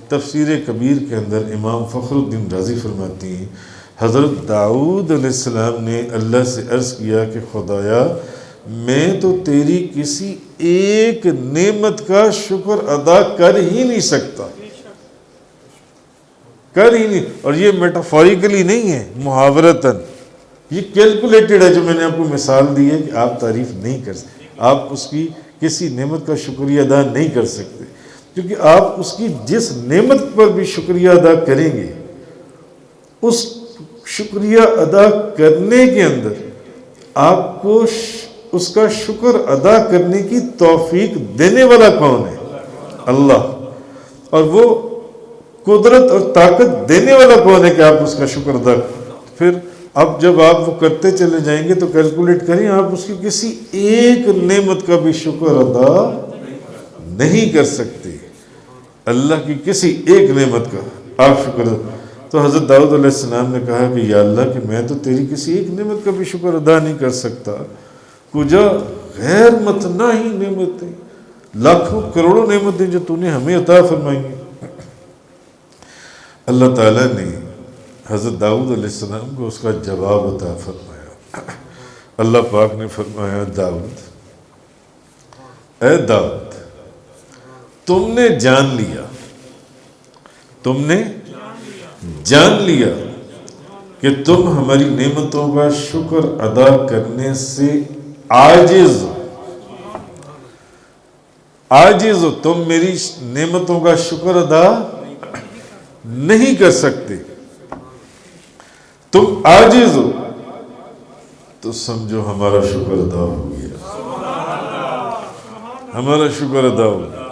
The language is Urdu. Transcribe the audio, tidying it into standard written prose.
تفسیر کبیر کے اندر امام فخر الدین رازی فرماتی ہیں حضرت داؤد علیہ السلام نے اللہ سے عرض کیا کہ خدایا میں تو تیری کسی ایک نعمت کا شکر ادا کر ہی نہیں سکتا، کر ہی نہیں. اور یہ میٹافوریکلی نہیں ہے، محاورتاً، یہ کیلکولیٹڈ ہے. جو میں نے آپ کو مثال دی ہے کہ آپ تعریف نہیں کر سکتے، آپ اس کی کسی نعمت کا شکریہ ادا نہیں کر سکتے، کیونکہ آپ اس کی جس نعمت پر بھی شکریہ ادا کریں گے اس شکریہ ادا کرنے کے اندر آپ کو اس کا شکر ادا کرنے کی توفیق دینے والا کون ہے؟ اللہ. اور وہ قدرت اور طاقت دینے والا کون ہے کہ آپ اس کا شکر ادا کریں؟ پھر اب جب آپ وہ کرتے چلے جائیں گے تو کیلکولیٹ کریں، آپ اس کی کسی ایک نعمت کا بھی شکر ادا نہیں کر سکتے. اللہ کی کسی ایک نعمت کا آپ شکر ادا. تو حضرت داؤد علیہ السلام نے کہا کہ یا اللہ کہ میں تو تیری کسی ایک نعمت کا بھی شکر ادا نہیں کر سکتا، کجا غیر متناہی نعمتیں، لاکھوں کروڑوں نعمتیں جو تو نے ہمیں عطا فرمائی ہیں. اللہ تعالیٰ نے حضرت داؤد علیہ السلام کو اس کا جواب عطا فرمایا. اللہ پاک نے فرمایا داؤد، اے داؤد تم نے جان لیا، تم نے جان لیا کہ تم ہماری نعمتوں کا شکر ادا کرنے سے عاجز ہو، تم میری نعمتوں کا شکر ادا نہیں کر سکتے، تم عاجز ہو. تو سمجھو ہمارا شکر ادا ہو گیا، ہمارا شکر ادا ہو گیا.